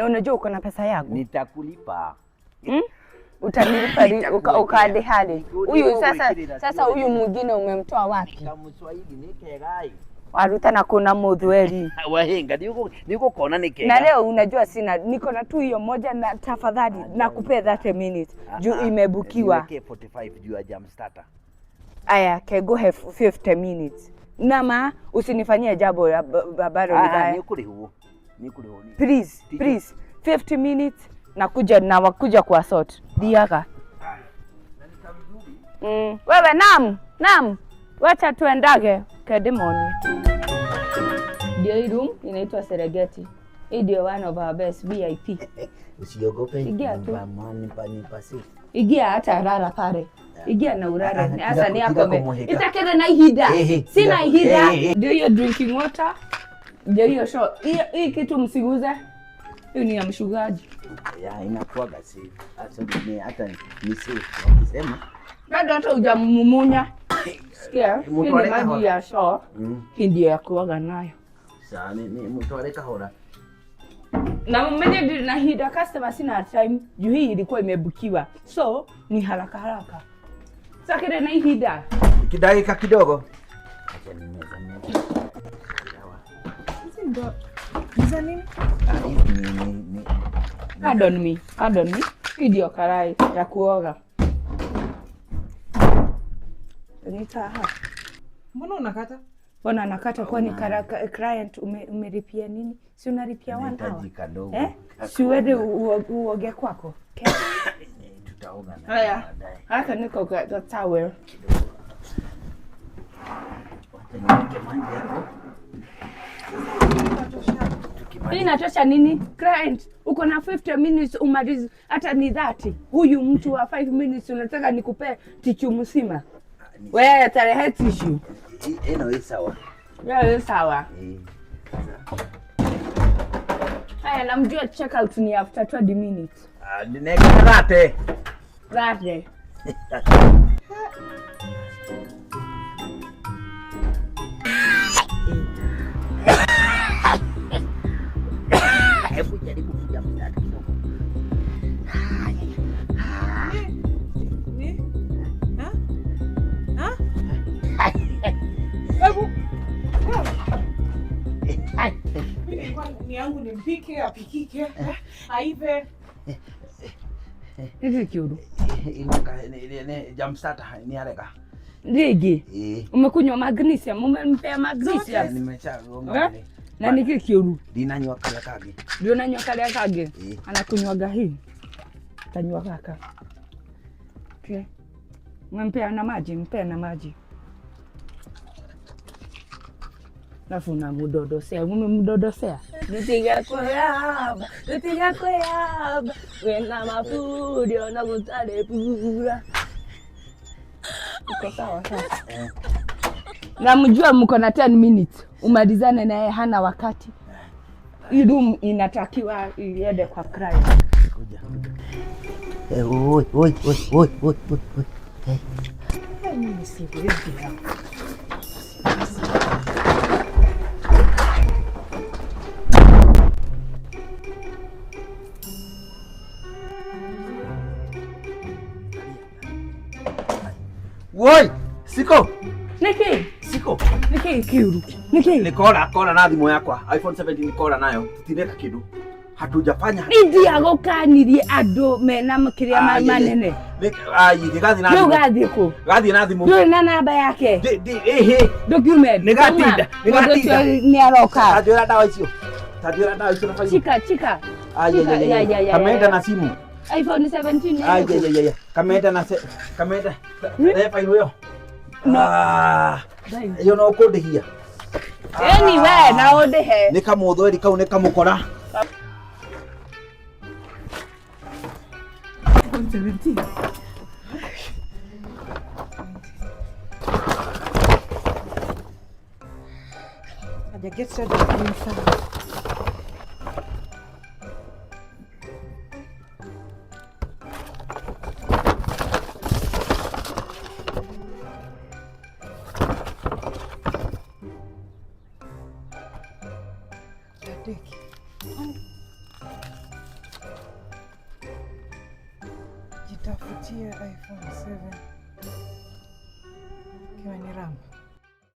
Na unajua uko na pesa yako? Nitakulipa. Utanilipa ukaade hali. Huyu sasa huyu mwingine umemtoa wapi? Kama Swahili nikegai. Waruta na kuna mudhweli. Wahenga niko kona nikega. Na leo unajua sina niko na tu hiyo moja na tafadhali nakupea 30 minutes. Juu imebukiwa. Niweke 45 juu ya jam starter. Aya, can go have 50 minutes. Nama usinifanyie jambo ya bado nibaya. Nikuri huo. Please 50 minutes na wakuja kwa sort. Diaga. Wewe nam. Wacha tuendage kedemoni. Ndio room inaitwa Serengeti. Hii ndio one of our best VIP. Usiogope. Ingia tu. Pasi. Ingia hata rara pale. Ingia na urare. Sasa ni hapo. Itakenda na ihida. Sina ihida. Ndio hiyo drinking water. Ndio hiyo shot. Hii kitu msiguze. Hiyo ni ya mshugaji. Ya inakuwa safe. Hata ni safe wakisema. Bado hata hujamumunya. Sikia, hii ni maji ya shot. Hii ndio ya kuoga nayo. Sasa ni mtu aleka hora. Na mmenye na hida customer sina time. Juu hii ilikuwa imebukiwa. So, ni haraka. Sasa kile na hida. Kidakika kidogo. Acha nimeza. Ndo. Niza nini? Pardon me. Hii ndio karai ya kuoga. Nitaha. Mbona unakata? Mbona nakata kwani client umelipia nini? Si unalipia 1 hour? Si wewe uoge kwako. Tutaoga na baadaye. Hata niko kwa towel. Hii inatosha nini? Client, uko na 50 minutes umalize hata ni 30. Huyu mtu wa 5 minutes unataka nikupe tichu mzima. Wewe tarehe tishu. Eno sawa. Wewe sawa. Haya namjua check out ni after 20 minutes. Neka rate. Hebu jaribu kuja mtatu kidogo. Ni yangu nimpike, apikike, aive. Hivi kiudu. Ni jam starter ni haraka. Ndege. Umekunywa magnesium, umempea magnesium. Nimeshagonga. Na niki kiudu. Dinanywa kale kage. Ndio nanywa kale kage. Anakunywaga hii. Tanywa kaka. Okay. Umempea na maji, Alafu na mudodosea, umemdodosea. Nitiga kwa yaba, wena mafudi ona kutale pura. Uko sawa sasa. Na mjua mko na 10 minutes, umalizane naye hana wakati. Hii room inatakiwa iende kwa client. Kuja. Oi. Mimi siwezi. Woi, siko. Niki kiuru. Niki. Nikora na thimo yakwa. iPhone 17 nikora nayo. Tutineka kidu. Hatujafanya. Ndi agokanirie ando mena makiria manene. Gathi na. Yo gathi ko. Gathi na thimo. Yo na namba yake. Document. Negatinda. Ni aroka. Tajira dawa hizo nafanya. Chika. Kameenda na simu. iPhone 17. Kameenda. Lepa hiyo. No. Yo no kode hia. Anyway, na ode he. Nika mudhweri kau nika mukora. 17. Aja get ready inside. Nitafutie iPhone 7 kiwa ni RAM.